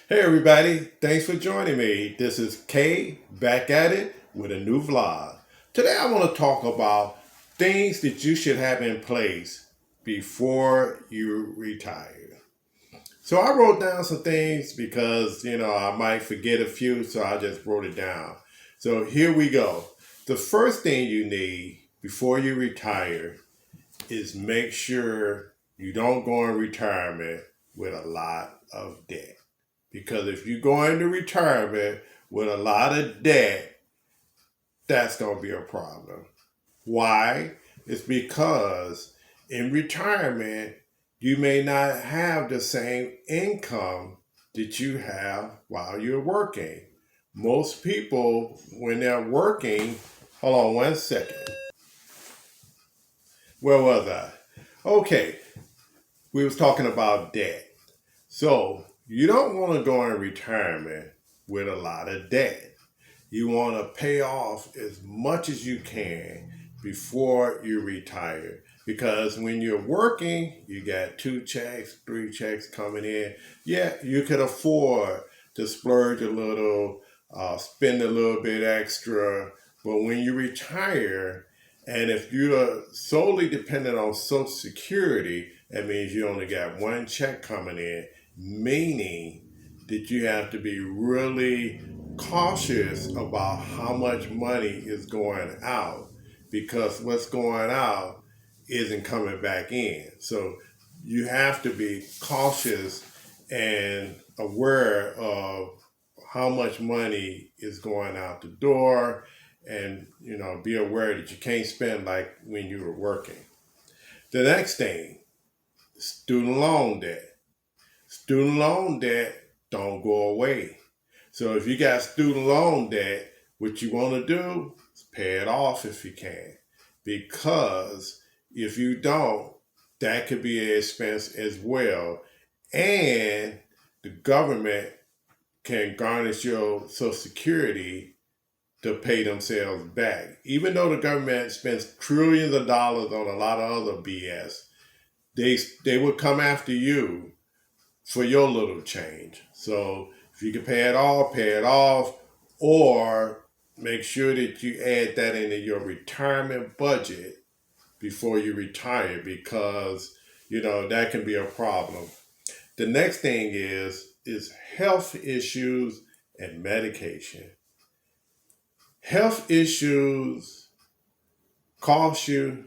Hey everybody, thanks for joining me. This is Kay back at it with a new vlog. Today I want to talk about things that you should have in place before you retire. So I wrote down some things because, I might forget a few, so I just wrote it down. So here we go. The first thing you need before you retire is make sure you don't go in retirement with a lot of debt. Because if you go into retirement with a lot of debt, that's going to be a problem. Why? It's because in retirement, you may not have the same income that you have while you're working. Most people, when they're working, hold on one second. Where was I? Okay, we was talking about debt. So you don't want to go in retirement with a lot of debt. You want to pay off as much as you can before you retire. Because when you're working, you got 2 checks, 3 checks coming in. Yeah, you can afford to splurge a little, spend a little bit extra. But when you retire, and if you're solely dependent on Social Security, that means you only got 1 check coming in, meaning that you have to be really cautious about how much money is going out because what's going out isn't coming back in. So you have to be cautious and aware of how much money is going out the door and be aware that you can't spend like when you were working. The next thing, student loan debt. Student loan debt don't go away. So if you got student loan debt, what you want to do is pay it off if you can. Because if you don't, that could be an expense as well. And the government can garnish your Social Security to pay themselves back. Even though the government spends trillions of dollars on a lot of other BS, they will come after you for your little change. So if you can pay it off, or make sure that you add that into your retirement budget before you retire because that can be a problem. The next thing is health issues and medication. Health issues cost you,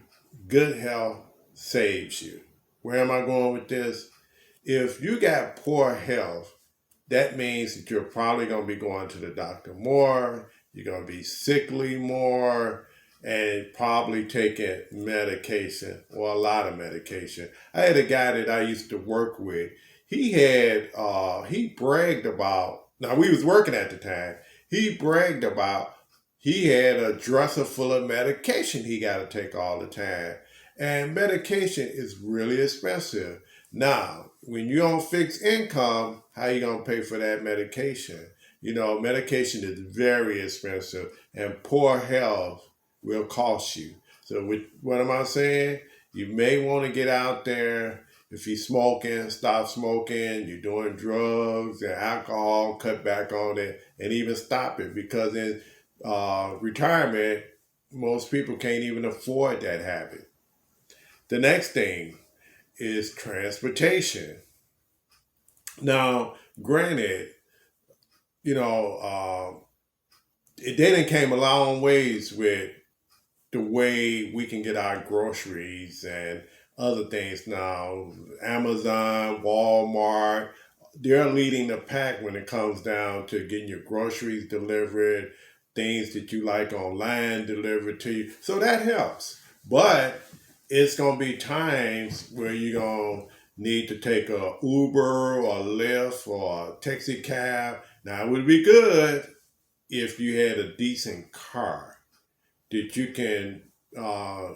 good health saves you. Where am I going with this? If you got poor health, that means that you're probably going to be going to the doctor more, you're going to be sickly more, and probably taking medication or a lot of medication. I had a guy that I used to work with. He bragged about, now we was working at the time, he bragged about he had a dresser full of medication he got to take all the time. And medication is really expensive. Now, when you're on fixed income, how you gonna pay for that medication? Medication is very expensive, and poor health will cost you. So, what am I saying? You may want to get out there. If you're smoking, stop smoking. You're doing drugs and alcohol, cut back on it, and even stop it because in retirement, most people can't even afford that habit. The next thing is transportation. Now, granted, you know, it then came a long ways with the way we can get our groceries and other things now. Amazon, Walmart, they're leading the pack when it comes down to getting your groceries delivered, things that you like online delivered to you. So that helps. But it's going to be times where you're going to need to take a Uber or a Lyft or a taxi cab. Now, it would be good if you had a decent car that you can uh,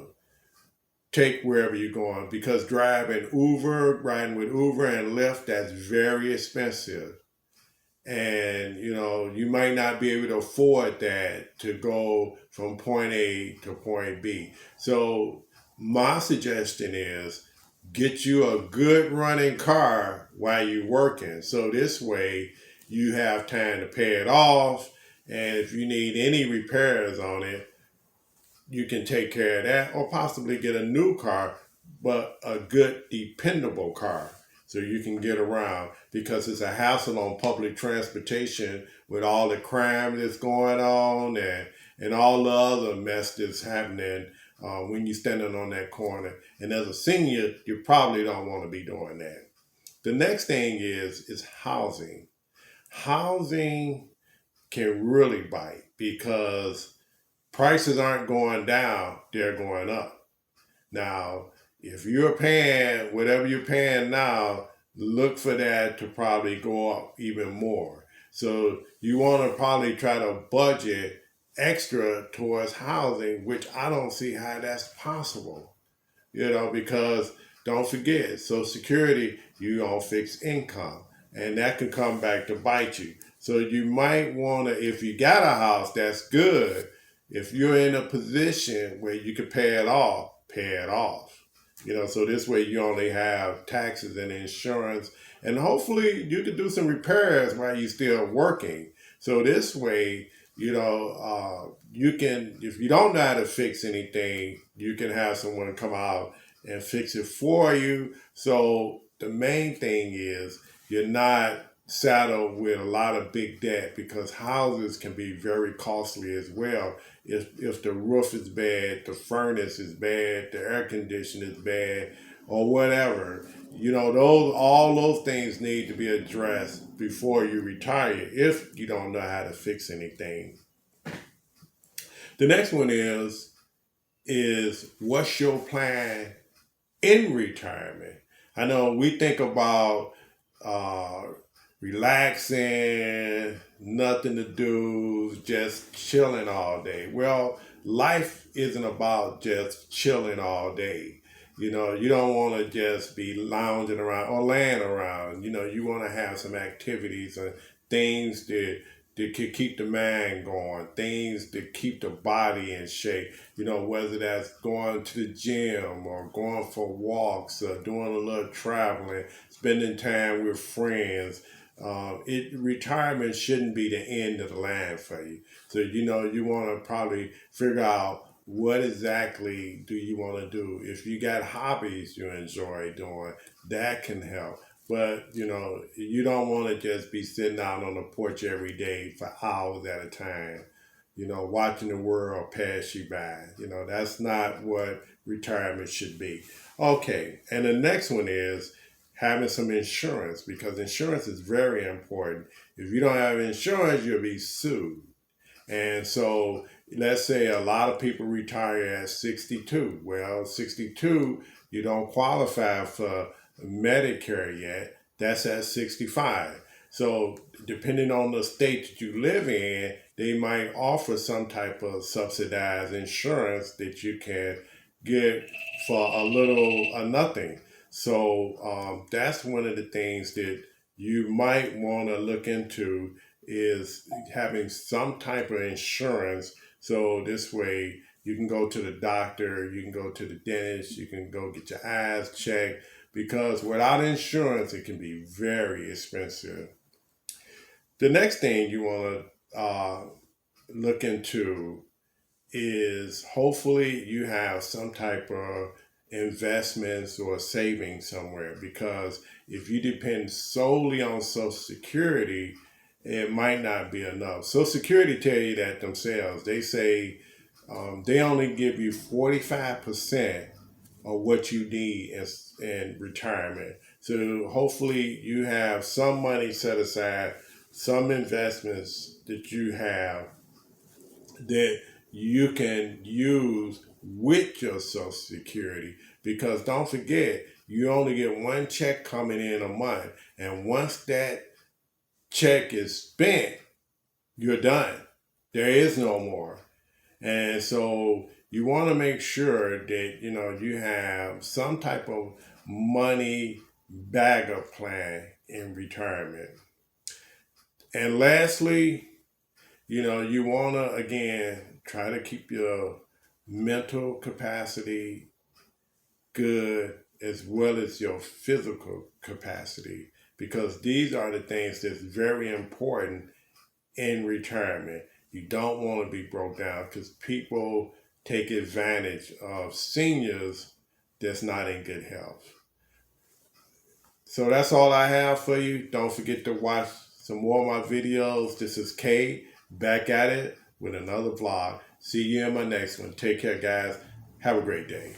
take wherever you're going because riding with Uber and Lyft, that's very expensive. And you might not be able to afford that to go from point A to point B. So my suggestion is get you a good running car while you're working. So this way you have time to pay it off. And if you need any repairs on it, you can take care of that, or possibly get a new car, but a good, dependable car so you can get around, because it's a hassle on public transportation with all the crime that's going on, and all the other mess that's happening when you're standing on that corner. And as a senior, you probably don't want to be doing that. The next thing is housing. Housing can really bite because prices aren't going down, they're going up. Now, if you're paying whatever you're paying now, look for that to probably go up even more. So you want to probably try to budget extra towards housing, which I don't see how that's possible. Because don't forget, Social Security, you on fixed income, and that can come back to bite you. So you might want to, if you got a house, that's good. If you're in a position where you can pay it off, pay it off. So this way you only have taxes and insurance, and hopefully you can do some repairs while you're still working. So this way, you can, if you don't know how to fix anything, you can have someone come out and fix it for you. So the main thing is you're not saddled with a lot of big debt, because houses can be very costly as well. If the roof is bad, the furnace is bad, the air conditioner is bad, or whatever, all those things need to be addressed before you retire if you don't know how to fix anything. The next one is what's your plan in retirement? I know we think about relaxing, nothing to do, just chilling all day. Well, life isn't about just chilling all day. You don't want to just be lounging around or laying around. You want to have some activities and things that could keep the mind going, things that keep the body in shape. Whether that's going to the gym or going for walks or doing a little traveling, spending time with friends. Retirement shouldn't be the end of the line for you. So you want to probably figure out what exactly do you want to do. If you got hobbies you enjoy doing, that can help. But you don't want to just be sitting out on the porch every day for hours at a time, watching the world pass you by. That's not what retirement should be. Okay, and the next one is having some insurance, because insurance is very important. If you don't have insurance, you'll be sued. And so let's say a lot of people retire at 62. Well, 62, you don't qualify for Medicare yet. That's at 65. So depending on the state that you live in, they might offer some type of subsidized insurance that you can get for a little or nothing. So that's one of the things that you might want to look into, is having some type of insurance. So this way you can go to the doctor, you can go to the dentist, you can go get your eyes checked, because without insurance, it can be very expensive. The next thing you want to look into is hopefully you have some type of investments or savings somewhere, because if you depend solely on Social Security, it might not be enough. Social Security tell you that themselves. They say they only give you 45% of what you need in retirement. So hopefully you have some money set aside, some investments that you have that you can use with your Social Security. Because don't forget, you only get one check coming in a month. And once that check is spent, you're done. There is no more. And so you want to make sure that you have some type of money backup plan in retirement. And lastly, you want to again try to keep your mental capacity good as well as your physical capacity, because these are the things that's very important in retirement. You don't want to be broke down because people take advantage of seniors that's not in good health. So that's all I have for you. Don't forget to watch some more of my videos. This is Kay, back at it with another vlog. See you in my next one. Take care, guys. Have a great day.